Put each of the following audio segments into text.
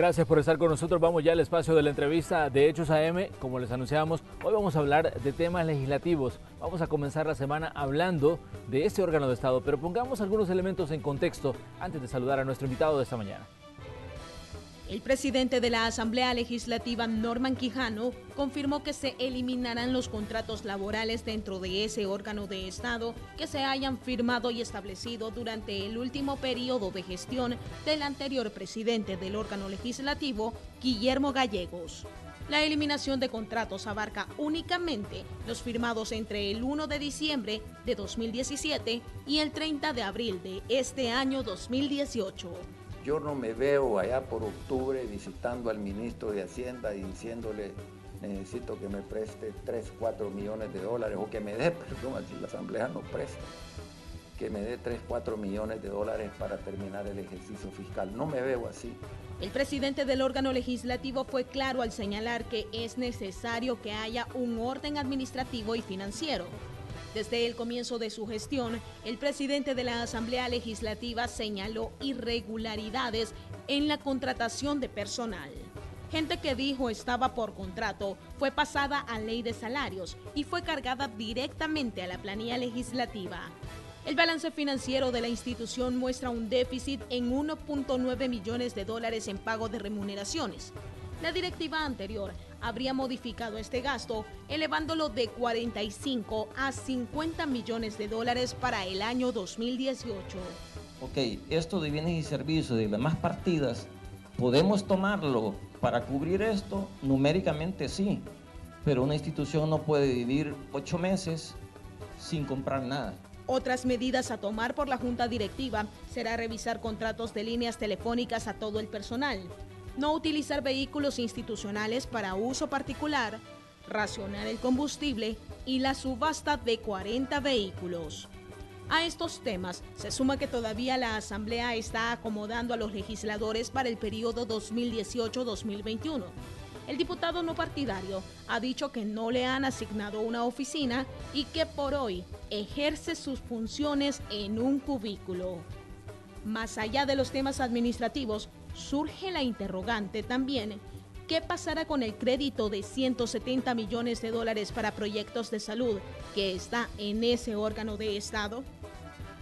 Gracias por estar con nosotros. Vamos ya al espacio de la entrevista de Hechos AM. Como les anunciábamos, hoy vamos a hablar de temas legislativos. Vamos a comenzar la semana hablando de este órgano de Estado, pero pongamos algunos elementos en contexto antes de saludar a nuestro invitado de esta mañana. El presidente de la Asamblea Legislativa, Norman Quijano, confirmó que se eliminarán los contratos laborales dentro de ese órgano de Estado que se hayan firmado y establecido durante el último periodo de gestión del anterior presidente del órgano legislativo, Guillermo Gallegos. La eliminación de contratos abarca únicamente los firmados entre el 1 de diciembre de 2017 y el 30 de abril de este año 2018. Yo no me veo allá por octubre visitando al ministro de Hacienda y diciéndole necesito que me preste 3, 4 millones de dólares o que me dé, perdón, si la Asamblea no presta, que me dé 3, 4 millones de dólares para terminar el ejercicio fiscal. No me veo así. El presidente del órgano legislativo fue claro al señalar que es necesario que haya un orden administrativo y financiero. Desde el comienzo de su gestión, el presidente de la Asamblea Legislativa señaló irregularidades en la contratación de personal. Gente que dijo estaba por contrato fue pasada a ley de salarios y fue cargada directamente a la planilla legislativa. El balance financiero de la institución muestra un déficit en 1.9 millones de dólares en pago de remuneraciones. La directiva anterior habría modificado este gasto, elevándolo de 45 a 50 millones de dólares para el año 2018. Ok, esto de bienes y servicios de demás partidas, ¿podemos tomarlo para cubrir esto? Numéricamente sí, pero una institución no puede vivir 8 meses sin comprar nada. Otras medidas a tomar por la Junta Directiva será revisar contratos de líneas telefónicas a todo el personal, no utilizar vehículos institucionales para uso particular, racionar el combustible y la subasta de 40 vehículos. A estos temas se suma que todavía la Asamblea está acomodando a los legisladores para el periodo 2018-2021. El diputado no partidario ha dicho que no le han asignado una oficina y que por hoy ejerce sus funciones en un cubículo. Más allá de los temas administrativos, surge la interrogante también, ¿qué pasará con el crédito de 170 millones de dólares para proyectos de salud que está en ese órgano de Estado?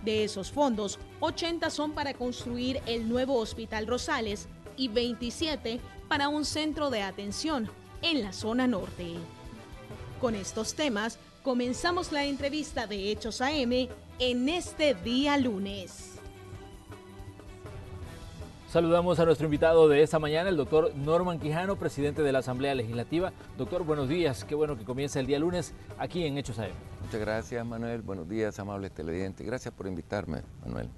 De esos fondos, 80 son para construir el nuevo Hospital Rosales y 27 para un centro de atención en la zona norte. Con estos temas, comenzamos la entrevista de Hechos AM en este día lunes. Saludamos a nuestro invitado de esta mañana, el doctor Norman Quijano, presidente de la Asamblea Legislativa. Doctor, buenos días. Qué bueno que comienza el día lunes aquí en Hechos AM. Muchas gracias, Manuel. Buenos días, amables televidentes. Gracias por invitarme, Manuel.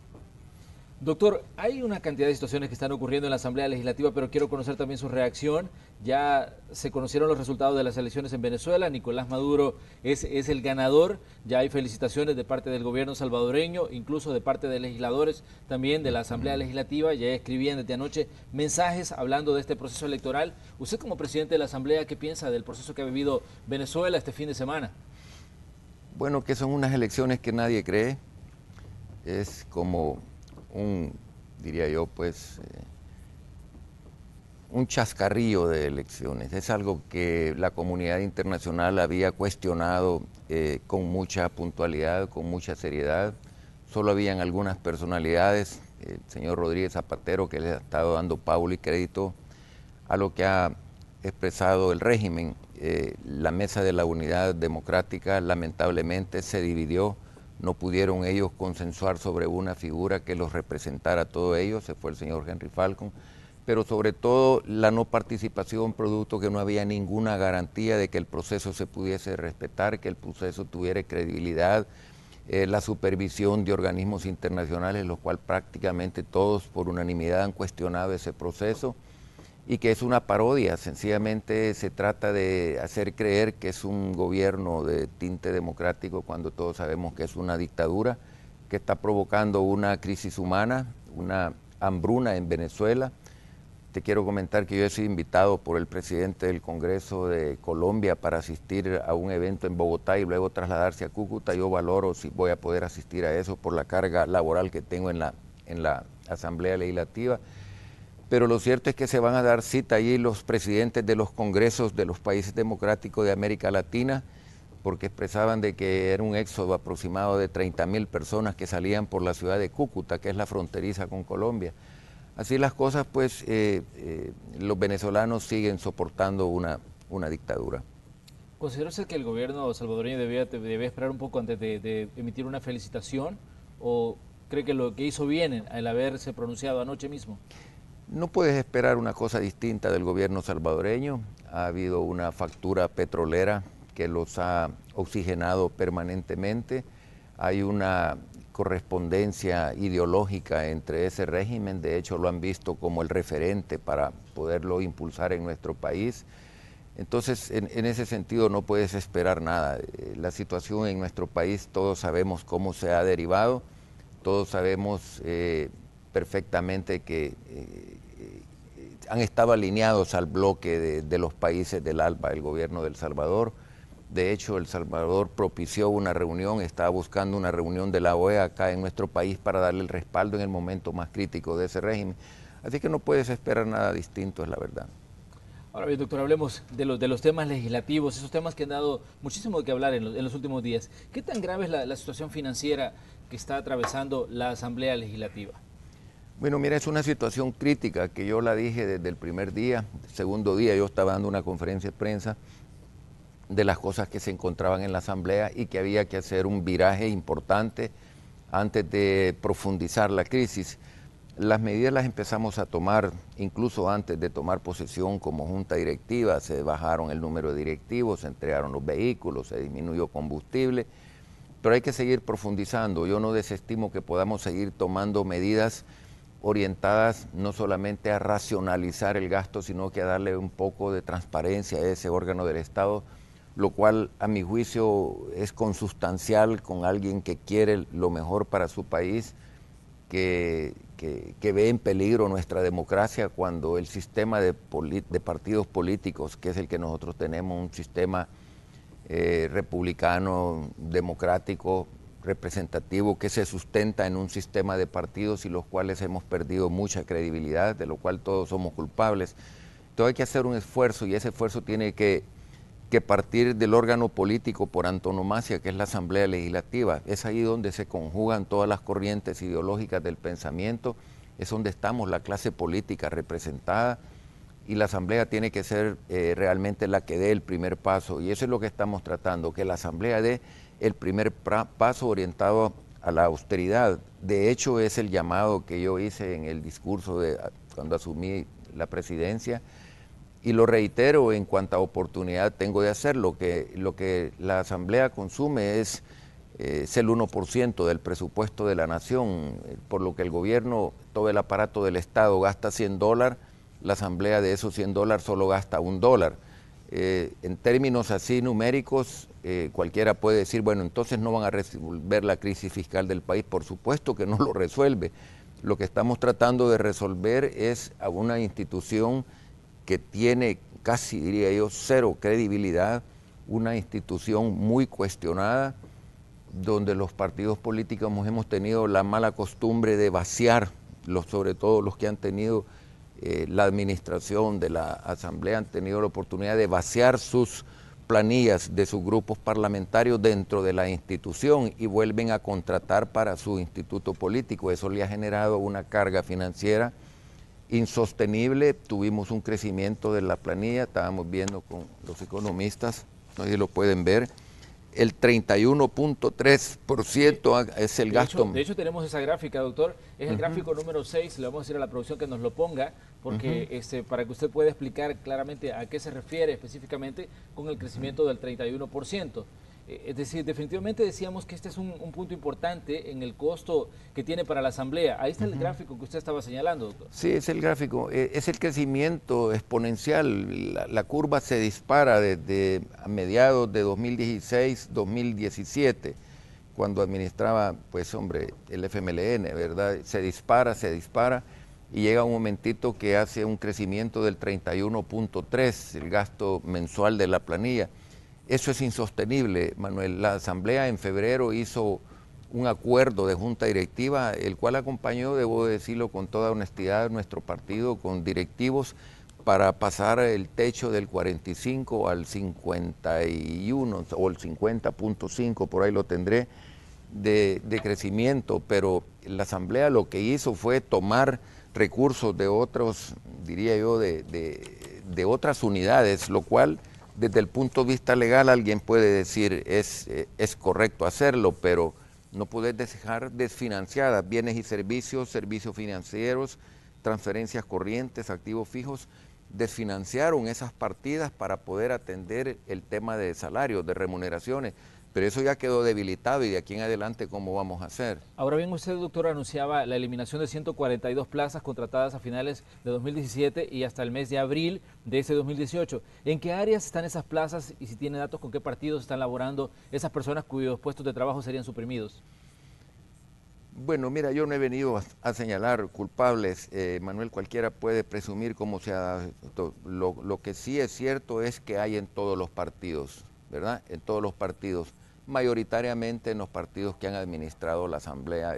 Doctor, hay una cantidad de situaciones que están ocurriendo en la Asamblea Legislativa, pero quiero conocer también su reacción. Ya se conocieron los resultados de las elecciones en Venezuela. Nicolás Maduro es el ganador. Ya hay felicitaciones de parte del gobierno salvadoreño, incluso de parte de legisladores también de la Asamblea Legislativa. Ya escribían desde anoche mensajes hablando de este proceso electoral. Usted como presidente de la Asamblea, ¿qué piensa del proceso que ha vivido Venezuela este fin de semana? Bueno, que son unas elecciones que nadie cree. Es como diría yo, pues, un chascarrillo de elecciones. Es algo que la comunidad internacional había cuestionado con mucha puntualidad, con mucha seriedad. Solo habían algunas personalidades, el señor Rodríguez Zapatero, que le ha estado dando paulo y crédito a lo que ha expresado el régimen. La Mesa de la Unidad Democrática lamentablemente se dividió. No pudieron ellos consensuar sobre una figura que los representara a todos ellos, se fue el señor Henry Falcon, pero sobre todo la no participación producto que no había ninguna garantía de que el proceso se pudiese respetar, que el proceso tuviera credibilidad, la supervisión de organismos internacionales, los cuales prácticamente todos por unanimidad han cuestionado ese proceso, y que es una parodia. Sencillamente se trata de hacer creer que es un gobierno de tinte democrático cuando todos sabemos que es una dictadura que está provocando una crisis humana, una hambruna en Venezuela. Te quiero comentar que yo he sido invitado por el presidente del Congreso de Colombia para asistir a un evento en Bogotá y luego trasladarse a Cúcuta. Yo valoro si voy a poder asistir a eso por la carga laboral que tengo en la Asamblea Legislativa. pero lo cierto es que se van a dar cita allí los presidentes de los congresos de los países democráticos de América Latina, porque expresaban de que era un éxodo aproximado de 30.000 personas que salían por la ciudad de Cúcuta, que es la fronteriza con Colombia. Así las cosas, pues los venezolanos siguen soportando una dictadura. ¿Considera usted que el gobierno salvadoreño debía esperar un poco antes de emitir una felicitación, o cree que lo que hizo bien al haberse pronunciado anoche mismo? No puedes esperar una cosa distinta del gobierno salvadoreño. Ha habido una factura petrolera que los ha oxigenado permanentemente. Hay una correspondencia ideológica entre ese régimen, de hecho lo han visto como el referente para poderlo impulsar en nuestro país. Entonces, en ese sentido no puedes esperar nada. La situación en nuestro país, todos sabemos cómo se ha derivado, todos sabemos perfectamente que han estado alineados al bloque de los países del ALBA, el gobierno de El Salvador. De hecho, El Salvador propició una reunión, estaba buscando una reunión de la OEA acá en nuestro país para darle el respaldo en el momento más crítico de ese régimen. Así que no puedes esperar nada distinto, es la verdad. Ahora bien, doctor, hablemos de los temas legislativos, esos temas que han dado muchísimo que hablar en los últimos días. ¿Qué tan grave es la situación financiera que está atravesando la Asamblea Legislativa? Bueno, mira, es una situación crítica que yo la dije desde el primer día. El segundo día yo estaba dando una conferencia de prensa de las cosas que se encontraban en la Asamblea y que había que hacer un viraje importante antes de profundizar la crisis. Las medidas las empezamos a tomar incluso antes de tomar posesión como junta directiva. Se bajaron el número de directivos, se entregaron los vehículos, se disminuyó combustible, pero hay que seguir profundizando. Yo no desestimo que podamos seguir tomando medidas orientadas no solamente a racionalizar el gasto, sino que a darle un poco de transparencia a ese órgano del Estado, lo cual a mi juicio es consustancial con alguien que quiere lo mejor para su país, que ve en peligro nuestra democracia cuando el sistema de partidos políticos, que es el que nosotros tenemos, un sistema republicano, democrático, representativo, que se sustenta en un sistema de partidos y los cuales hemos perdido mucha credibilidad, de lo cual todos somos culpables. Entonces hay que hacer un esfuerzo y ese esfuerzo tiene que partir del órgano político por antonomasia, que es la Asamblea Legislativa. Es ahí donde se conjugan todas las corrientes ideológicas del pensamiento, es donde estamos la clase política representada, y la Asamblea tiene que ser realmente la que dé el primer paso, y eso es lo que estamos tratando, que la Asamblea dé el primer paso orientado a la austeridad. De hecho, es el llamado que yo hice en el discurso cuando asumí la presidencia, y lo reitero en cuanta oportunidad tengo de hacerlo, que lo que la Asamblea consume es el 1% del presupuesto de la nación, por lo que el gobierno, todo el aparato del Estado gasta $100, la Asamblea de esos $100 solo gasta $1. En términos así numéricos, cualquiera puede decir, bueno, entonces no van a resolver la crisis fiscal del país. Por supuesto que no lo resuelve. Lo que estamos tratando de resolver es a una institución que tiene casi, diría yo, cero credibilidad, una institución muy cuestionada, donde los partidos políticos hemos tenido la mala costumbre de vaciar, sobre todo los que han tenido la administración de la Asamblea, han tenido la oportunidad de vaciar sus planillas de sus grupos parlamentarios dentro de la institución y vuelven a contratar para su instituto político. Eso le ha generado una carga financiera insostenible. Tuvimos un crecimiento de la planilla, estábamos viendo con los economistas, no sé si lo pueden ver, el 31.3% es el gasto. De hecho tenemos esa gráfica, doctor, es el gráfico número 6, le vamos a decir a la producción que nos lo ponga, porque para que usted pueda explicar claramente a qué se refiere específicamente con el crecimiento del 31%. Es decir, definitivamente decíamos que este es un punto importante en el costo que tiene para la Asamblea. Ahí está el gráfico que usted estaba señalando, doctor. Sí, es el gráfico, es el crecimiento exponencial. La curva se dispara desde a mediados de 2016-2017, cuando administraba, pues hombre, el FMLN, ¿verdad? Se dispara y llega un momentito que hace un crecimiento del 31.3, el gasto mensual de la planilla. Eso es insostenible, Manuel. La Asamblea en febrero hizo un acuerdo de junta directiva, el cual acompañó, debo decirlo con toda honestidad, nuestro partido con directivos para pasar el techo del 45 al 51 o el 50.5, por ahí lo tendré, de crecimiento, pero la Asamblea lo que hizo fue tomar recursos de otros, diría yo, de otras unidades, lo cual desde el punto de vista legal alguien puede decir es correcto hacerlo, pero no puedes dejar desfinanciadas bienes y servicios, servicios financieros, transferencias corrientes, activos fijos. Desfinanciaron esas partidas para poder atender el tema de salarios, de remuneraciones, pero eso ya quedó debilitado y de aquí en adelante, ¿cómo vamos a hacer? Ahora bien, usted, doctor, anunciaba la eliminación de 142 plazas contratadas a finales de 2017 y hasta el mes de abril de ese 2018. ¿En qué áreas están esas plazas y si tiene datos con qué partidos están laborando esas personas cuyos puestos de trabajo serían suprimidos? Bueno, mira, yo no he venido a señalar culpables, Manuel, cualquiera puede presumir cómo se ha dado esto. Lo que sí es cierto es que hay en todos los partidos, ¿verdad? En todos los partidos, mayoritariamente en los partidos que han administrado la Asamblea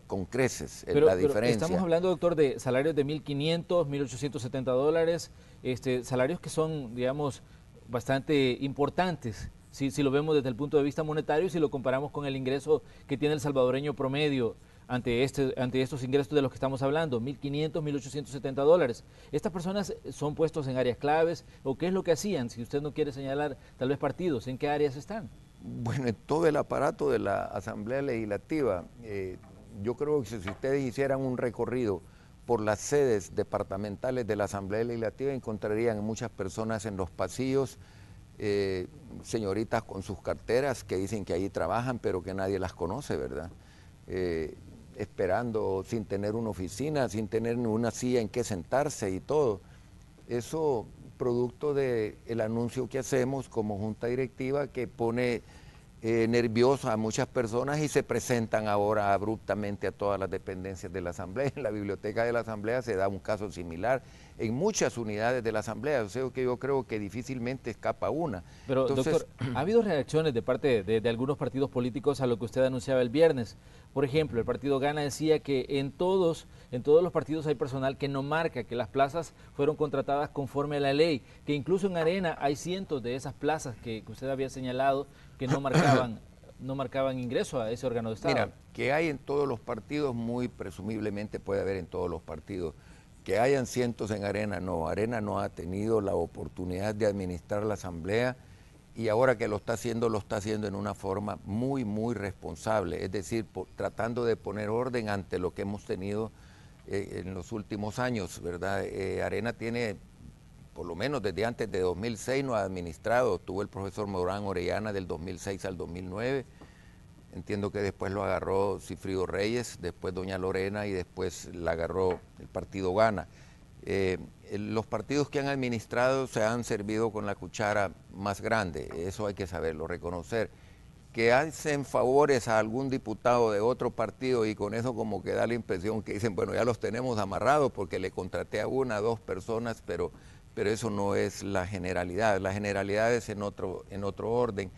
con creces, la diferencia. Pero estamos hablando, doctor, de salarios de $1.500, $1.870, salarios que son, digamos, bastante importantes. Si lo vemos desde el punto de vista monetario y si lo comparamos con el ingreso que tiene el salvadoreño promedio ante estos ingresos de los que estamos hablando, $1.500, $1.870. ¿Estas personas son puestos en áreas claves o qué es lo que hacían? Si usted no quiere señalar tal vez partidos, ¿en qué áreas están? Bueno, en todo el aparato de la Asamblea Legislativa, yo creo que si ustedes hicieran un recorrido por las sedes departamentales de la Asamblea Legislativa, encontrarían muchas personas en los pasillos, señoritas con sus carteras que dicen que allí trabajan, pero que nadie las conoce, ¿verdad? Esperando sin tener una oficina, sin tener ni una silla en que sentarse y todo. Eso producto del anuncio que hacemos como junta directiva que pone nerviosa a muchas personas y se presentan ahora abruptamente a todas las dependencias de la Asamblea. En la biblioteca de la Asamblea se da un caso similar, en muchas unidades de la Asamblea, o sea que yo creo que difícilmente escapa una. Pero, entonces, doctor, ¿ha habido reacciones de parte de algunos partidos políticos a lo que usted anunciaba el viernes? Por ejemplo, el partido Gana decía que en todos los partidos hay personal que no marca, que las plazas fueron contratadas conforme a la ley, que incluso en Arena hay cientos de esas plazas que usted había señalado que no marcaban ingreso a ese órgano de Estado. Mira, que hay en todos los partidos, muy presumiblemente puede haber en todos los partidos. Que hayan cientos en Arena no ha tenido la oportunidad de administrar la Asamblea y ahora que lo está haciendo en una forma muy, muy responsable, es decir, tratando de poner orden ante lo que hemos tenido en los últimos años, ¿verdad? Arena tiene, por lo menos desde antes de 2006 no ha administrado, tuvo el profesor Morán Orellana del 2006 al 2009, entiendo que después lo agarró Cifrido Reyes, después doña Lorena y después la agarró el partido Gana. Los partidos que han administrado se han servido con la cuchara más grande, eso hay que saberlo, reconocer. Que hacen favores a algún diputado de otro partido y con eso como que da la impresión que dicen, bueno, ya los tenemos amarrados porque le contraté a una, dos personas, pero eso no es la generalidad es en otro orden.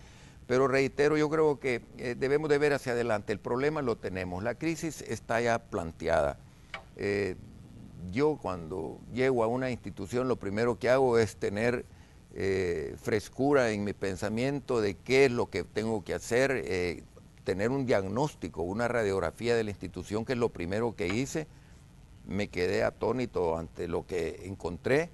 Pero reitero, yo creo que debemos de ver hacia adelante. El problema lo tenemos, la crisis está ya planteada. Yo cuando llego a una institución lo primero que hago es tener frescura en mi pensamiento de qué es lo que tengo que hacer, tener un diagnóstico, una radiografía de la institución, que es lo primero que hice. Me quedé atónito ante lo que encontré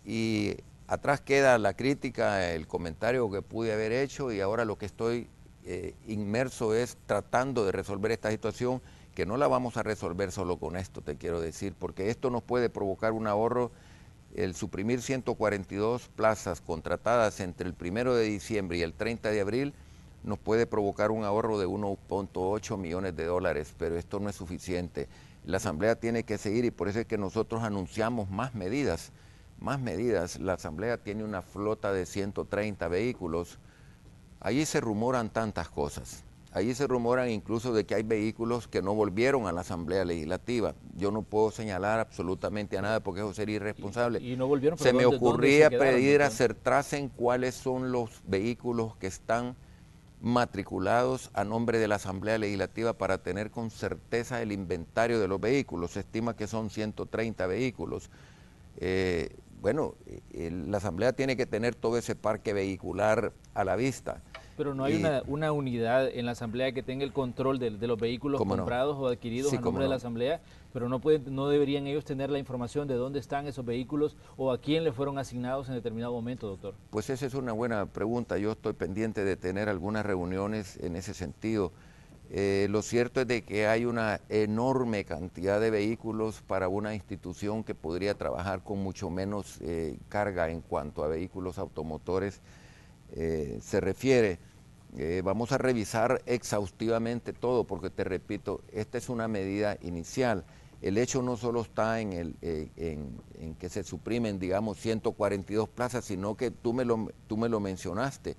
y atrás queda la crítica, el comentario que pude haber hecho y ahora lo que estoy inmerso es tratando de resolver esta situación, que no la vamos a resolver solo con esto, te quiero decir, porque esto nos puede provocar un ahorro, el suprimir 142 plazas contratadas entre el 1 de diciembre y el 30 de abril nos puede provocar un ahorro de 1.8 millones de dólares, pero esto no es suficiente. La Asamblea tiene que seguir y por eso es que nosotros anunciamos más medidas. La Asamblea tiene una flota de 130 vehículos. Allí se rumoran tantas cosas. Allí se rumoran incluso de que hay vehículos que no volvieron a la Asamblea Legislativa. Yo no puedo señalar absolutamente a nada porque eso sería irresponsable. Y no volvieron, pero se me ocurría pedir a Sertrasen cuáles son los vehículos que están matriculados a nombre de la Asamblea Legislativa para tener con certeza el inventario de los vehículos. Se estima que son 130 vehículos. La Asamblea tiene que tener todo ese parque vehicular a la vista. Pero no hay una unidad en la Asamblea que tenga el control de los vehículos comprados o adquiridos a nombre de la Asamblea, pero no deberían ellos tener la información de dónde están esos vehículos o a quién le fueron asignados en determinado momento, doctor. Pues esa es una buena pregunta. Yo estoy pendiente de tener algunas reuniones en ese sentido. Lo cierto es de que hay una enorme cantidad de vehículos para una institución que podría trabajar con mucho menos carga en cuanto a vehículos automotores se refiere. Vamos a revisar exhaustivamente todo porque, te repito, esta es una medida inicial. El hecho no solo está en que se suprimen, digamos, 142 plazas, sino que tú me lo mencionaste.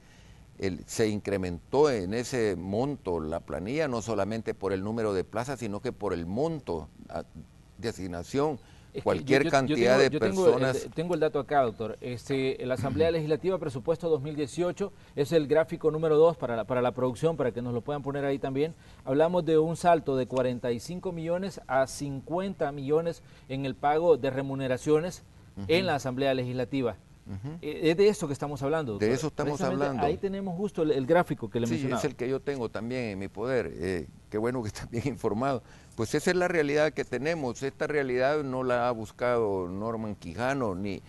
Se incrementó en ese monto la planilla, no solamente por el número de plazas, sino que por el monto de asignación. Cualquier cantidad de personas... Tengo el dato acá, doctor. La Asamblea Legislativa Presupuesto 2018 es el gráfico número 2 para la producción, para que nos lo puedan poner ahí también. Hablamos de un salto de 45 millones a 50 millones en el pago de remuneraciones en la Asamblea Legislativa. Es de eso que estamos hablando, doctor. De eso estamos hablando. Ahí tenemos justo el gráfico que le mencionaba. Sí, es el que yo tengo también en mi poder. Qué bueno que está bien informado. Pues esa es la realidad que tenemos. Esta realidad no la ha buscado Norman Quijano, ni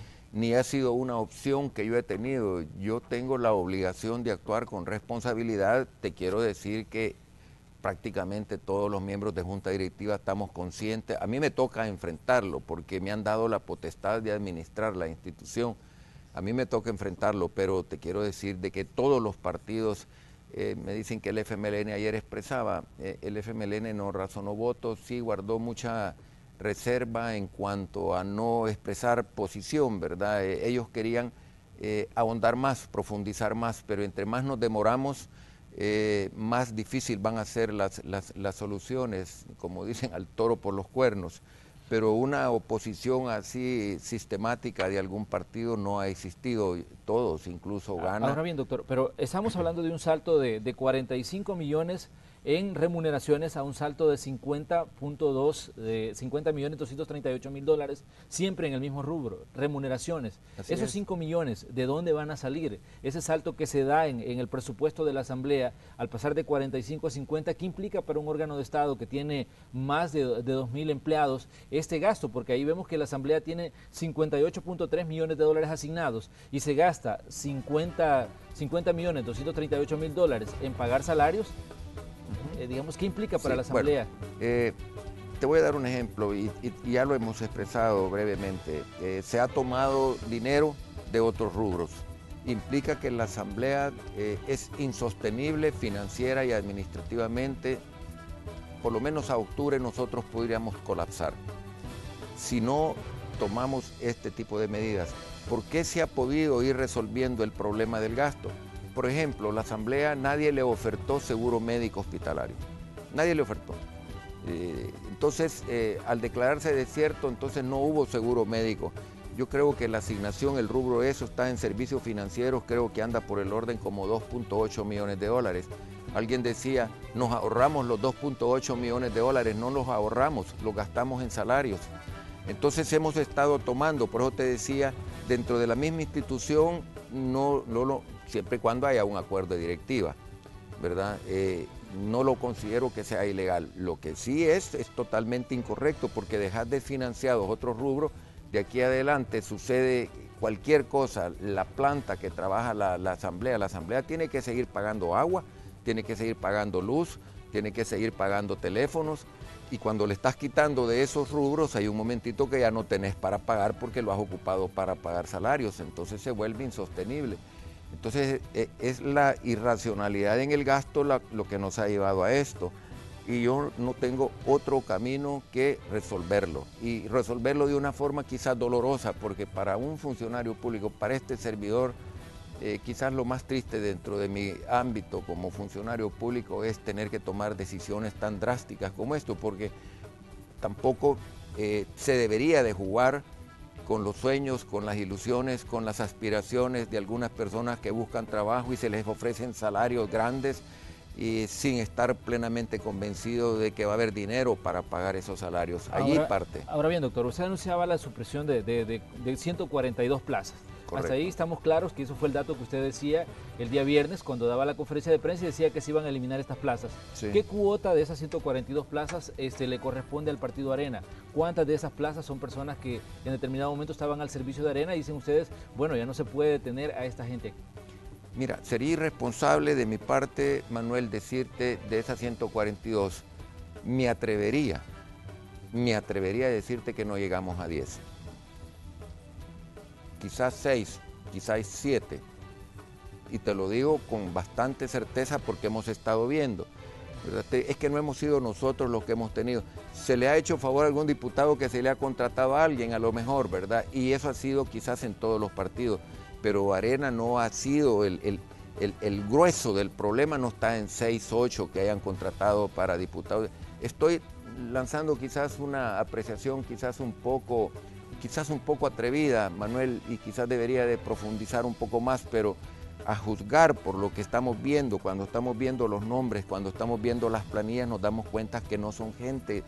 ha sido una opción que yo he tenido. Yo tengo la obligación de actuar con responsabilidad. Te quiero decir que prácticamente todos los miembros de Junta Directiva estamos conscientes. A mí me toca enfrentarlo porque me han dado la potestad de administrar la institución. A mí me toca enfrentarlo, pero te quiero decir de que todos los partidos, me dicen que el FMLN ayer expresaba, el FMLN no razonó votos, sí guardó mucha reserva en cuanto a no expresar posición, ¿verdad? Ellos querían ahondar más, profundizar más, pero entre más nos demoramos, más difícil van a ser las soluciones, como dicen, al toro por los cuernos. Pero una oposición así sistemática de algún partido no ha existido, todos incluso ganan. Ahora bien, doctor, pero estamos hablando de un salto de 45 millones en remuneraciones a un salto de 50.238.000 dólares, siempre en el mismo rubro, remuneraciones. Así Esos es. 5 millones, ¿de dónde van a salir? Ese salto que se da en el presupuesto de la Asamblea, al pasar de 45 a 50, ¿qué implica para un órgano de Estado que tiene más de 2.000 empleados este gasto? Porque ahí vemos que la Asamblea tiene 58.3 millones de dólares asignados y se gasta 50.238.000 dólares en pagar salarios. Digamos, ¿qué implica para la Asamblea? Bueno, te voy a dar un ejemplo y ya lo hemos expresado brevemente. Se ha tomado dinero de otros rubros. Implica que la Asamblea es insostenible financiera y administrativamente. Por lo menos a octubre nosotros podríamos colapsar si no tomamos este tipo de medidas. ¿Por qué se ha podido ir resolviendo el problema del gasto? Por ejemplo, la Asamblea, nadie le ofertó seguro médico hospitalario, nadie le ofertó. Entonces, al declararse desierto, entonces no hubo seguro médico. Yo creo que la asignación, el rubro eso está en servicios financieros, creo que anda por el orden como 2.8 millones de dólares. Alguien decía, nos ahorramos los 2.8 millones de dólares, no los ahorramos, los gastamos en salarios. Entonces hemos estado tomando, por eso te decía, dentro de la misma institución, siempre y cuando haya un acuerdo de directiva, ¿verdad? No lo considero que sea ilegal. Lo que sí es totalmente incorrecto porque dejar desfinanciados otros rubros, de aquí adelante sucede cualquier cosa, la planta que trabaja la Asamblea tiene que seguir pagando agua, tiene que seguir pagando luz, tiene que seguir pagando teléfonos, y cuando le estás quitando de esos rubros hay un momentito que ya no tenés para pagar porque lo has ocupado para pagar salarios, entonces se vuelve insostenible. Entonces es la irracionalidad en el gasto lo que nos ha llevado a esto, y yo no tengo otro camino que resolverlo, y resolverlo de una forma quizás dolorosa, porque para un funcionario público, para este servidor, quizás lo más triste dentro de mi ámbito como funcionario público es tener que tomar decisiones tan drásticas como esto, porque tampoco se debería de jugar con los sueños, con las ilusiones, con las aspiraciones de algunas personas que buscan trabajo y se les ofrecen salarios grandes y sin estar plenamente convencido de que va a haber dinero para pagar esos salarios. Allí parte. Ahora bien, doctor, usted anunciaba la supresión de 142 plazas. Correcto. Hasta ahí estamos claros que eso fue el dato que usted decía el día viernes cuando daba la conferencia de prensa y decía que se iban a eliminar estas plazas. Sí. ¿Qué cuota de esas 142 plazas le corresponde al Partido Arena? ¿Cuántas de esas plazas son personas que en determinado momento estaban al servicio de Arena y dicen ustedes, bueno, ya no se puede detener a esta gente aquí? Mira, sería irresponsable de mi parte, Manuel, decirte de esas 142. Me atrevería a decirte que no llegamos a 10. Quizás 6, quizás 7. Y te lo digo con bastante certeza porque hemos estado viendo. ¿Verdad? Es que no hemos sido nosotros los que hemos tenido. Se le ha hecho favor a algún diputado que se le ha contratado a alguien, a lo mejor, ¿verdad? Y eso ha sido quizás en todos los partidos. Pero Arena no ha sido el grueso del problema, no está en 6, 8 que hayan contratado para diputados. Estoy lanzando quizás una apreciación quizás un poco atrevida, Manuel, y quizás debería de profundizar un poco más, pero a juzgar por lo que estamos viendo, cuando estamos viendo los nombres, cuando estamos viendo las planillas, nos damos cuenta que no son gente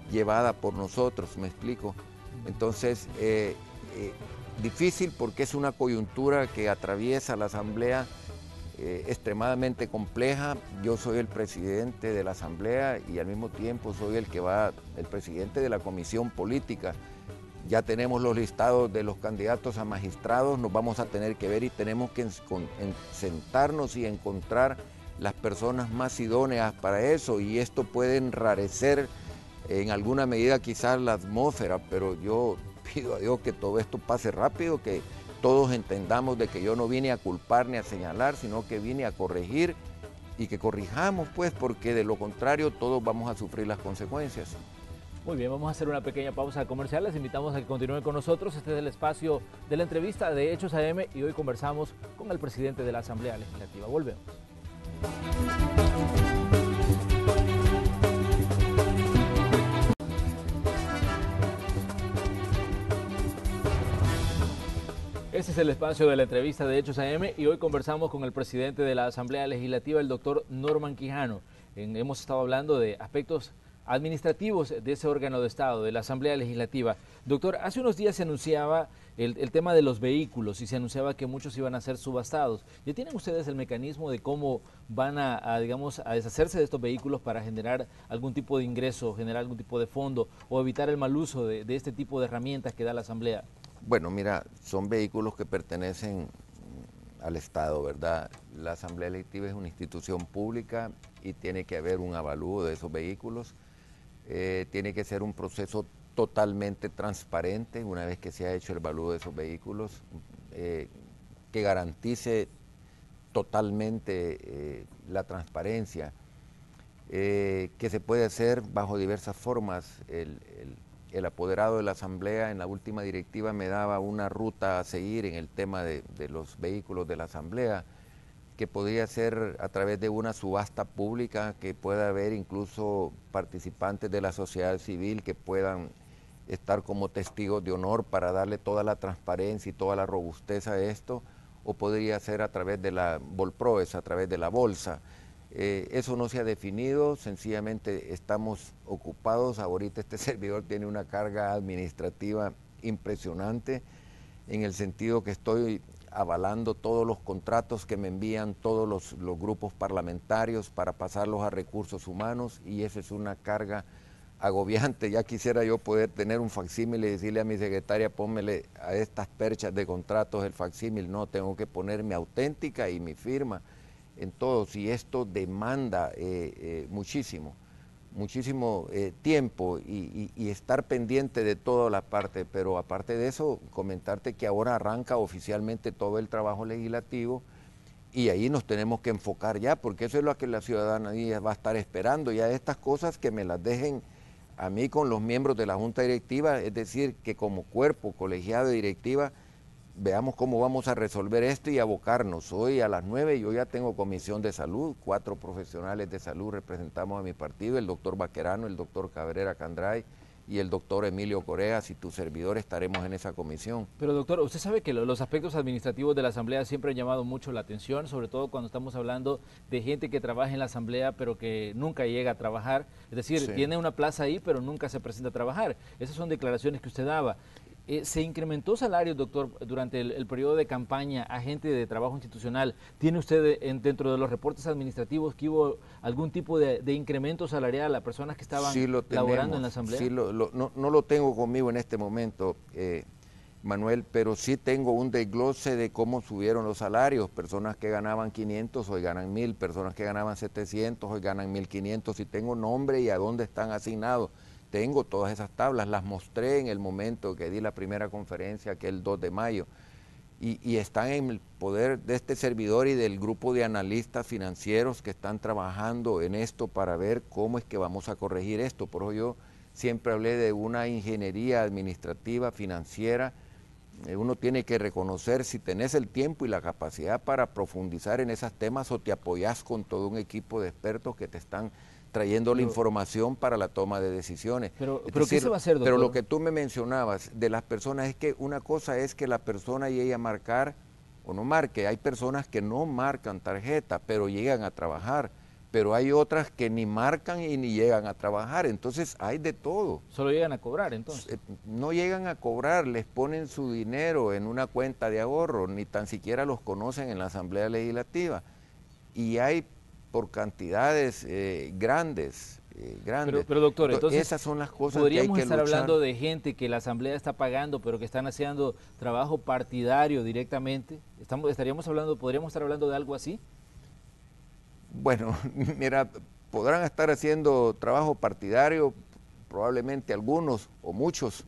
llevada por nosotros, ¿me explico? Entonces, difícil porque es una coyuntura que atraviesa la Asamblea extremadamente compleja. Yo soy el presidente de la Asamblea y al mismo tiempo soy el presidente de la Comisión Política. Ya tenemos los listados de los candidatos a magistrados, nos vamos a tener que ver y tenemos que sentarnos y encontrar las personas más idóneas para eso, y esto puede enrarecer en alguna medida quizás la atmósfera, pero yo pido a Dios que todo esto pase rápido, que todos entendamos de que yo no vine a culpar ni a señalar, sino que vine a corregir y que corrijamos, pues, porque de lo contrario todos vamos a sufrir las consecuencias. Muy bien, vamos a hacer una pequeña pausa comercial. Les invitamos a que continúen con nosotros. Este es el espacio de la entrevista de Hechos AM y hoy conversamos con el presidente de la Asamblea Legislativa. Volvemos. Este es el espacio de la entrevista de Hechos AM y hoy conversamos con el presidente de la Asamblea Legislativa, el doctor Norman Quijano. Hemos estado hablando de aspectos administrativos de ese órgano de Estado, de la Asamblea Legislativa. Doctor, hace unos días se anunciaba el tema de los vehículos y se anunciaba que muchos iban a ser subastados. ¿Ya tienen ustedes el mecanismo de cómo van digamos, a deshacerse de estos vehículos para generar algún tipo de ingreso, generar algún tipo de fondo o evitar el mal uso de este tipo de herramientas que da la Asamblea? Bueno, mira, son vehículos que pertenecen al Estado, ¿verdad? La Asamblea Legislativa es una institución pública y tiene que haber un avalúo de esos vehículos. Tiene que ser un proceso totalmente transparente una vez que se ha hecho el avalúo de esos vehículos, que garantice totalmente la transparencia, que se puede hacer bajo diversas formas. El apoderado de la Asamblea en la última directiva me daba una ruta a seguir en el tema de los vehículos de la Asamblea, que podría ser a través de una subasta pública, que pueda haber incluso participantes de la sociedad civil que puedan estar como testigos de honor para darle toda la transparencia y toda la robustez a esto, o podría ser a través de la Volproes, a través de la bolsa. Eso no se ha definido, sencillamente estamos ocupados. Ahorita este servidor tiene una carga administrativa impresionante, en el sentido que estoy avalando todos los contratos que me envían todos los grupos parlamentarios para pasarlos a recursos humanos, y esa es una carga agobiante. Ya quisiera yo poder tener un facsímil y decirle a mi secretaria, pónmele a estas perchas de contratos el facsímil. No, tengo que poner mi auténtica y mi firma en todos, y esto demanda muchísimo tiempo y estar pendiente de toda la parte. Pero aparte de eso, comentarte que ahora arranca oficialmente todo el trabajo legislativo y ahí nos tenemos que enfocar ya, porque eso es lo que la ciudadanía va a estar esperando, ya estas cosas que me las dejen a mí con los miembros de la Junta Directiva, es decir, que como cuerpo colegiado de directiva veamos cómo vamos a resolver esto y abocarnos. Hoy a las 9 yo ya tengo comisión de salud, 4 profesionales de salud representamos a mi partido, el doctor Baquerano, el doctor Cabrera Candray y el doctor Emilio Coreas y tu servidor estaremos en esa comisión. Pero doctor, usted sabe que los aspectos administrativos de la Asamblea siempre han llamado mucho la atención, sobre todo cuando estamos hablando de gente que trabaja en la Asamblea pero que nunca llega a trabajar, es decir, Sí. tiene una plaza ahí pero nunca se presenta a trabajar. Esas son declaraciones que usted daba. ¿Se incrementó salarios, doctor, durante el periodo de campaña a gente de trabajo institucional? ¿Tiene usted dentro de los reportes administrativos que hubo algún tipo de incremento salarial a personas que estaban Sí lo tenemos, laborando en la Asamblea? Sí no lo tengo conmigo en este momento, Manuel, pero sí tengo un desglose de cómo subieron los salarios. Personas que ganaban 500 hoy ganan 1000, personas que ganaban 700 hoy ganan 1500, y tengo nombre y a dónde están asignados. Tengo todas esas tablas, las mostré en el momento que di la primera conferencia, que es el 2 de mayo, y están en el poder de este servidor y del grupo de analistas financieros que están trabajando en esto para ver cómo es que vamos a corregir esto. Por eso yo siempre hablé de una ingeniería administrativa, financiera. Uno tiene que reconocer si tenés el tiempo y la capacidad para profundizar en esos temas, o te apoyas con todo un equipo de expertos que te están trayendo la información para la toma de decisiones. Pero ¿qué se va a hacer, doctor? Pero lo que tú me mencionabas de las personas es que una cosa es que la persona llegue a marcar o no marque. Hay personas que no marcan tarjeta, pero llegan a trabajar. Pero hay otras que ni marcan y ni llegan a trabajar. Entonces hay de todo. Solo llegan a cobrar, entonces. No llegan a cobrar, les ponen su dinero en una cuenta de ahorro, ni tan siquiera los conocen en la Asamblea Legislativa. Y hay por cantidades grandes. Pero doctor, entonces esas son las cosas que hay que podríamos estar luchar. hablando de gente que la Asamblea está pagando, pero que están haciendo trabajo partidario directamente. ¿Podríamos estar hablando de algo así? Bueno, mira, podrán estar haciendo trabajo partidario, probablemente algunos o muchos,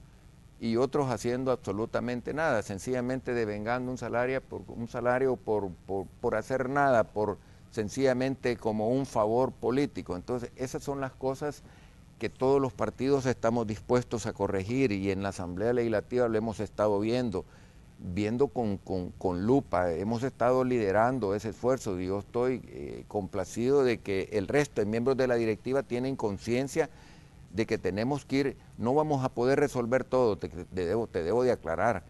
y otros haciendo absolutamente nada, sencillamente devengando un salario por hacer nada, por sencillamente como un favor político. Entonces, esas son las cosas que todos los partidos estamos dispuestos a corregir, y en la Asamblea Legislativa lo hemos estado viendo con lupa. Hemos estado liderando ese esfuerzo, y yo estoy complacido de que el resto de miembros de la directiva tienen conciencia de que tenemos que ir. No vamos a poder resolver todo, te debo de aclarar,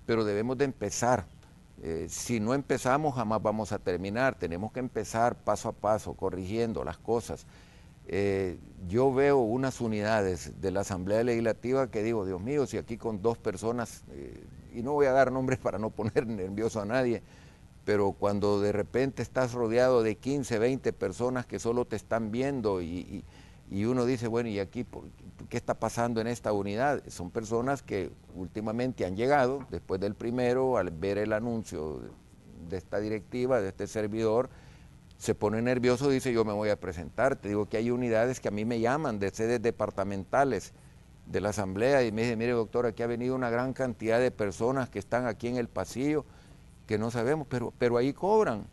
pero debemos de empezar. Si no empezamos, jamás vamos a terminar. Tenemos que empezar paso a paso, corrigiendo las cosas. Yo veo unas unidades de la Asamblea Legislativa que digo, Dios mío, si aquí con 2 personas, y no voy a dar nombres para no poner nervioso a nadie, pero cuando de repente estás rodeado de 15, 20 personas que solo te están viendo, y uno dice, bueno, ¿y aquí qué está pasando en esta unidad? Son personas que últimamente han llegado, después del primero, al ver el anuncio de esta directiva, de este servidor, se pone nervioso y dice, yo me voy a presentar. Te digo que hay unidades que a mí me llaman de sedes departamentales de la Asamblea y me dicen, mire doctor, aquí ha venido una gran cantidad de personas que están aquí en el pasillo, que no sabemos, pero ahí cobran.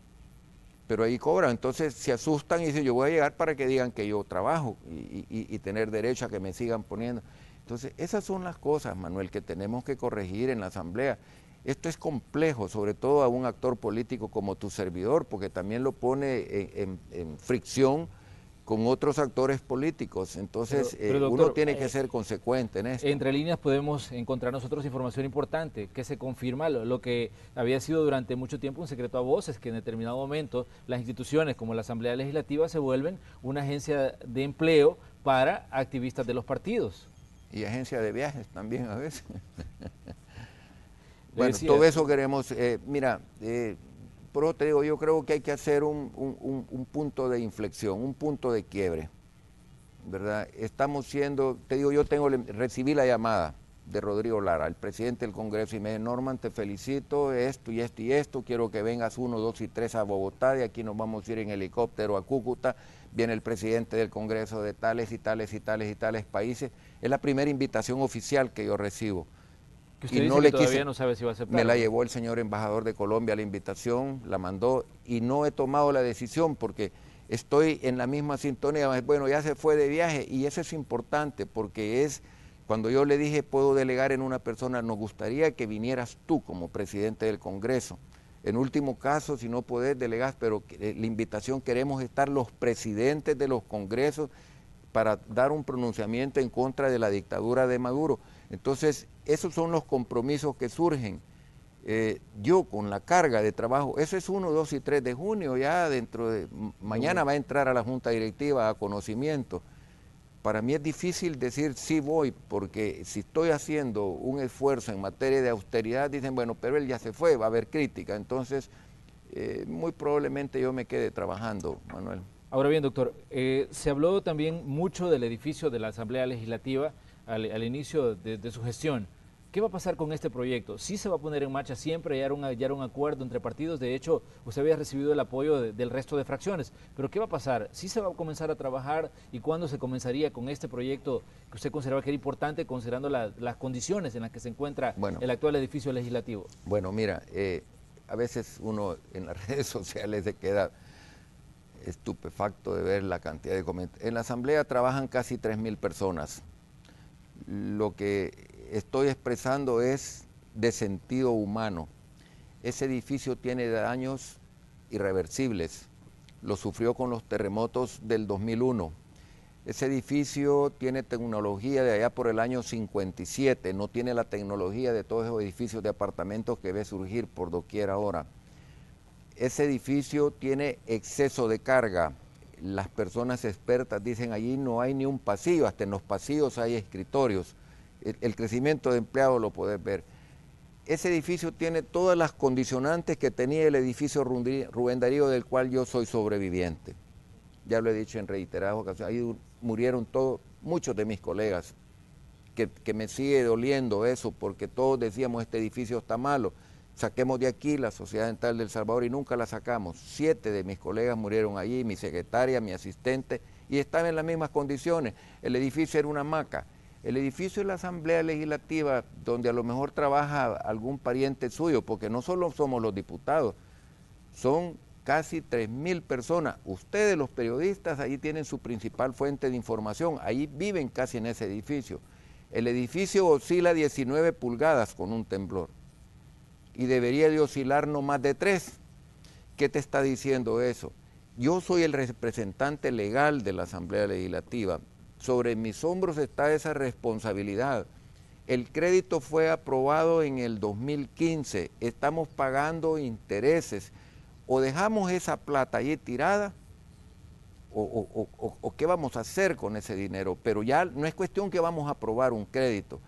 Entonces se asustan y dicen, yo voy a llegar para que digan que yo trabajo y tener derecho a que me sigan poniendo. Entonces esas son las cosas, Manuel, que tenemos que corregir en la Asamblea. Esto es complejo, sobre todo a un actor político como tu servidor, porque también lo pone en fricción con otros actores políticos. Entonces, pero doctor, uno tiene que ser consecuente en esto. Entre líneas podemos encontrar nosotros información importante que se confirma lo que había sido durante mucho tiempo un secreto a voces, que en determinado momento las instituciones como la Asamblea Legislativa se vuelven una agencia de empleo para activistas de los partidos. Y agencia de viajes también a veces. Bueno, todo eso queremos, por eso te digo, yo creo que hay que hacer un punto de inflexión, un punto de quiebre, ¿verdad? Estamos siendo, te digo, recibí la llamada de Rodrigo Lara, el presidente del Congreso, y me dice, Norman, te felicito, esto y esto y esto, quiero que vengas 1, 2 y 3 a Bogotá, de aquí nos vamos a ir en helicóptero a Cúcuta, viene el presidente del Congreso de tales y tales y tales y tales países. Es la primera invitación oficial que yo recibo. Que usted dice que todavía no sabe si va a aceptar. Me la llevó el señor embajador de Colombia la invitación, la mandó, y no he tomado la decisión porque estoy en la misma sintonía. Bueno, ya se fue de viaje, y eso es importante porque es, cuando yo le dije puedo delegar en una persona, nos gustaría que vinieras tú como presidente del Congreso. En último caso, si no podés, delegás, pero la invitación, queremos estar los presidentes de los congresos para dar un pronunciamiento en contra de la dictadura de Maduro. Entonces, esos son los compromisos que surgen. Yo con la carga de trabajo, eso es 1, 2 y 3 de junio, ya mañana va a entrar a la Junta Directiva a conocimiento. Para mí es difícil decir sí voy, porque si estoy haciendo un esfuerzo en materia de austeridad, dicen, bueno, pero él ya se fue, va a haber crítica. Entonces, muy probablemente yo me quede trabajando, Manuel. Ahora bien, doctor, se habló también mucho del edificio de la Asamblea Legislativa al inicio de su gestión. ¿Qué va a pasar con este proyecto? ¿Sí se va a poner en marcha siempre? ¿Ya era un acuerdo entre partidos? De hecho, usted había recibido el apoyo del resto de fracciones. ¿Pero qué va a pasar? ¿Sí se va a comenzar a trabajar? ¿Y cuándo se comenzaría con este proyecto que usted consideraba que era importante, considerando las condiciones en las que se encuentra el actual edificio legislativo? Bueno, mira, a veces uno en las redes sociales se queda estupefacto de ver la cantidad de comentarios. En la Asamblea trabajan casi 3.000 personas. Lo que estoy expresando es de sentido humano. Ese edificio tiene daños irreversibles. Lo sufrió con los terremotos del 2001. Ese edificio tiene tecnología de allá por el año 57. No tiene la tecnología de todos esos edificios de apartamentos que ve surgir por doquier ahora. Ese edificio tiene exceso de carga. Las personas expertas dicen allí no hay ni un pasillo, hasta en los pasillos hay escritorios. El crecimiento de empleados lo puedes ver. Ese edificio tiene todas las condicionantes que tenía el edificio Rubén Darío, del cual yo soy sobreviviente. Ya lo he dicho en reiteradas ocasiones, ahí murieron muchos de mis colegas, que me sigue doliendo eso, porque todos decíamos este edificio está malo. Saquemos de aquí la Sociedad Dental del Salvador y nunca la sacamos. 7 de mis colegas murieron allí, mi secretaria, mi asistente, y estaban en las mismas condiciones. El edificio era una hamaca. El edificio de la Asamblea Legislativa, donde a lo mejor trabaja algún pariente suyo, porque no solo somos los diputados, son casi 3.000 personas. Ustedes, los periodistas, ahí tienen su principal fuente de información, ahí viven casi en ese edificio. El edificio oscila 19 pulgadas con un temblor. Y debería de oscilar no más de 3. ¿Qué te está diciendo eso? Yo soy el representante legal de la Asamblea Legislativa. Sobre mis hombros está esa responsabilidad. El crédito fue aprobado en el 2015. Estamos pagando intereses. O dejamos esa plata ahí tirada, o qué vamos a hacer con ese dinero. Pero ya no es cuestión que vamos a aprobar un crédito.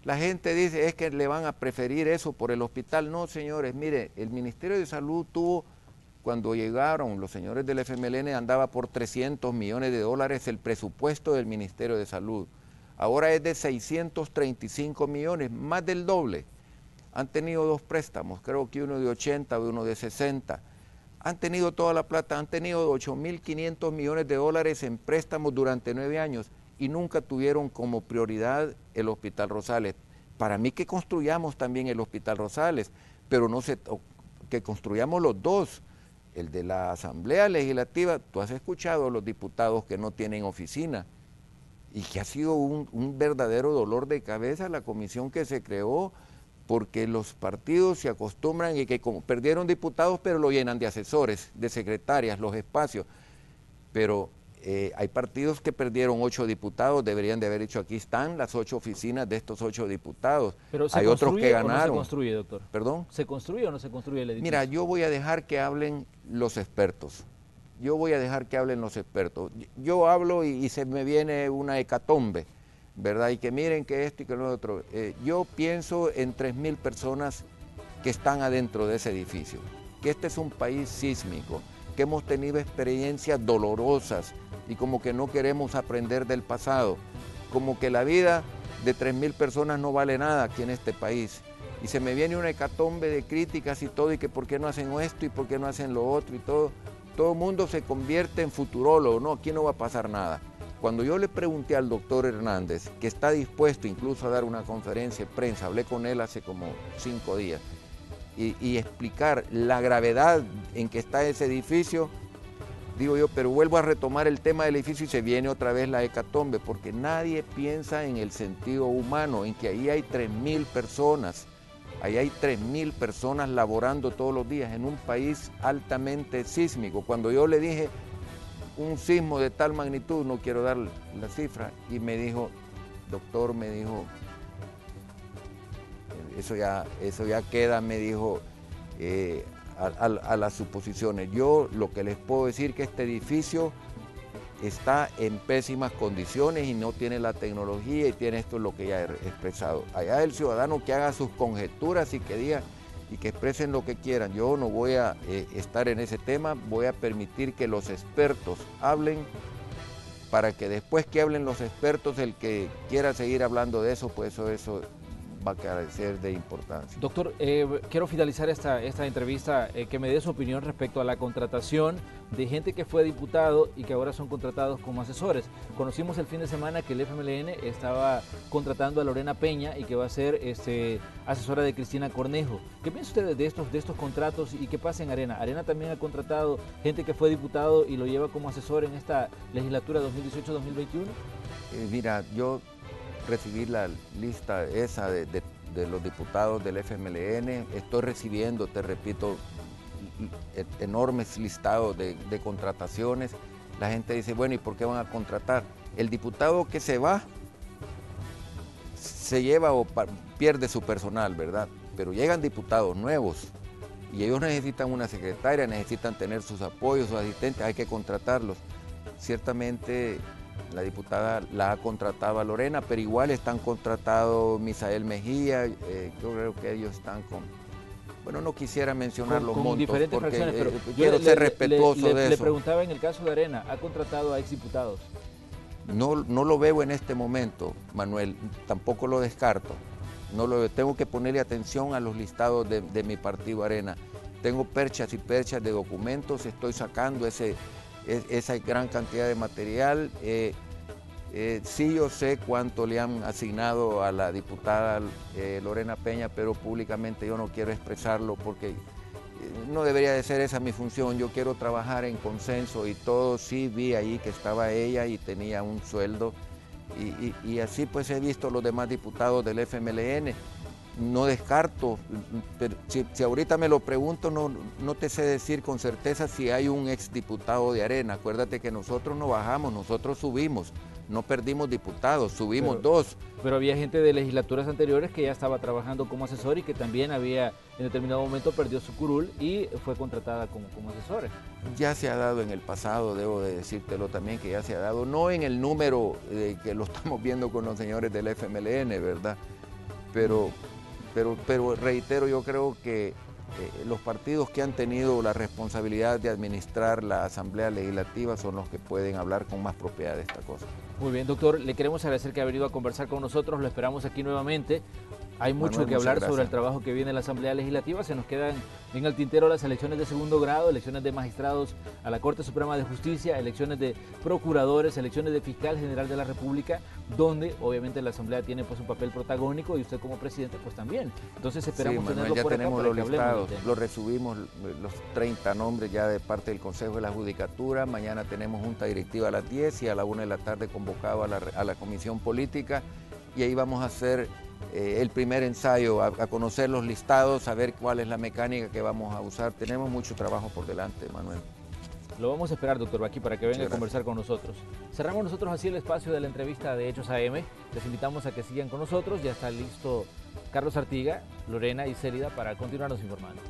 La gente dice, es que le van a preferir eso por el hospital. No, señores, mire, el Ministerio de Salud tuvo, cuando llegaron los señores del FMLN, andaba por 300 millones de dólares el presupuesto del Ministerio de Salud. Ahora es de 635 millones, más del doble. Han tenido 2 préstamos, creo que uno de 80 y uno de 60. Han tenido toda la plata, han tenido 8.500 millones de dólares en préstamos durante 9 años. Y nunca tuvieron como prioridad el Hospital Rosales. Para mí que construyamos también el Hospital Rosales, pero que construyamos los 2. El de la Asamblea Legislativa, tú has escuchado a los diputados que no tienen oficina y que ha sido un verdadero dolor de cabeza la comisión que se creó, porque los partidos se acostumbran y que como perdieron diputados, pero lo llenan de asesores, de secretarias, los espacios. Pero hay partidos que perdieron 8 diputados, deberían de haber dicho aquí están las 8 oficinas de estos 8 diputados. Pero hay otros que ganaron. ¿No se construye, doctor? ¿Perdón? ¿Se construye o no se construye el edificio? Mira, yo voy a dejar que hablen los expertos. Yo voy a dejar que hablen los expertos. Yo hablo y se me viene una hecatombe, ¿verdad? Y que miren que esto y que lo otro. Yo pienso en 3.000 personas que están adentro de ese edificio, que este es un país sísmico, que hemos tenido experiencias dolorosas y como que no queremos aprender del pasado, como que la vida de 3.000 personas no vale nada aquí en este país. Y se me viene una hecatombe de críticas y todo, y que por qué no hacen esto y por qué no hacen lo otro y todo. Todo el mundo se convierte en futurólogo, no, aquí no va a pasar nada. Cuando yo le pregunté al doctor Hernández, que está dispuesto incluso a dar una conferencia de prensa, hablé con él hace como 5 días, y explicar la gravedad en que está ese edificio, digo yo, pero vuelvo a retomar el tema del edificio y se viene otra vez la hecatombe, porque nadie piensa en el sentido humano, en que ahí hay 3.000 personas, ahí hay 3.000 personas laborando todos los días en un país altamente sísmico. Cuando yo le dije, un sismo de tal magnitud, no quiero dar la cifra, y me dijo, doctor, me dijo, eso ya queda, me dijo, a las suposiciones. Yo lo que les puedo decir que este edificio está en pésimas condiciones y no tiene la tecnología y tiene esto lo que ya he expresado. Allá el ciudadano que haga sus conjeturas y que diga y que expresen lo que quieran. Yo no voy a estar en ese tema, voy a permitir que los expertos hablen para que después que hablen los expertos, el que quiera seguir hablando de eso, pues eso va a carecer de importancia. Doctor, quiero finalizar esta entrevista, que me dé su opinión respecto a la contratación de gente que fue diputado y que ahora son contratados como asesores. Conocimos el fin de semana que el FMLN estaba contratando a Lorena Peña y que va a ser asesora de Cristina Cornejo. ¿Qué piensa usted de estos contratos y qué pasa en Arena? Arena también ha contratado gente que fue diputado y lo lleva como asesor en esta legislatura 2018-2021. Mira, yo recibí la lista esa de los diputados del FMLN, estoy recibiendo, te repito, enormes listados de contrataciones. La gente dice, bueno, ¿y por qué van a contratar? El diputado que se va, se lleva o pierde su personal, ¿verdad? Pero llegan diputados nuevos y ellos necesitan una secretaria, necesitan tener sus apoyos, sus asistentes, hay que contratarlos. Ciertamente la diputada la ha contratado a Lorena, pero igual están contratados Misael Mejía, yo creo que ellos están con... Bueno, no quisiera mencionar los montos diferentes porque fracciones, pero quiero ser respetuoso de eso. Le preguntaba en el caso de Arena, ¿ha contratado a exdiputados? No lo veo en este momento, Manuel, tampoco lo descarto. No lo veo. Tengo que ponerle atención a los listados de mi partido Arena. Tengo perchas y perchas de documentos, estoy sacando esa gran cantidad de material. Sí, yo sé cuánto le han asignado a la diputada Lorena Peña, pero públicamente yo no quiero expresarlo porque no debería de ser esa mi función. Yo quiero trabajar en consenso y todo. Sí vi ahí que estaba ella y tenía un sueldo y así pues he visto los demás diputados del FMLN. No descarto, pero si ahorita me lo pregunto, no te sé decir con certeza si hay un exdiputado de Arena. Acuérdate que nosotros no bajamos, nosotros subimos, no perdimos diputados, subimos dos. Pero había gente de legislaturas anteriores que ya estaba trabajando como asesor y que también había en determinado momento perdió su curul y fue contratada como asesora. Ya se ha dado en el pasado, debo de decírtelo también, que ya se ha dado, no en el número que lo estamos viendo con los señores del FMLN, ¿verdad? Pero reitero, yo creo que los partidos que han tenido la responsabilidad de administrar la Asamblea Legislativa son los que pueden hablar con más propiedad de esta cosa. Muy bien, doctor, le queremos agradecer que ha venido a conversar con nosotros, lo esperamos aquí nuevamente. Hay mucho Manuel, que hablar gracias. sobre el trabajo que viene en la Asamblea Legislativa. Se nos quedan en el tintero las elecciones de segundo grado, elecciones de magistrados a la Corte Suprema de Justicia, elecciones de procuradores, elecciones de fiscal general de la República, donde obviamente la Asamblea tiene pues un papel protagónico y usted como presidente pues también. Entonces esperamos Manuel, tenerlo ya por acá tenemos para los que hablemos del listados, tema. los resubimos, los 30 nombres ya de parte del Consejo de la Judicatura. Mañana tenemos junta directiva a las 10 y a la 1 de la tarde convocado a la Comisión Política y ahí vamos a hacer el primer ensayo, a conocer los listados, a ver cuál es la mecánica que vamos a usar. Tenemos mucho trabajo por delante, Manuel. Lo vamos a esperar, doctor Baqui, para que venga a conversar con nosotros. Cerramos nosotros así el espacio de la entrevista de Hechos AM. Les invitamos a que sigan con nosotros. Ya está listo Carlos Artiga, Lorena y Célida para continuarnos informando.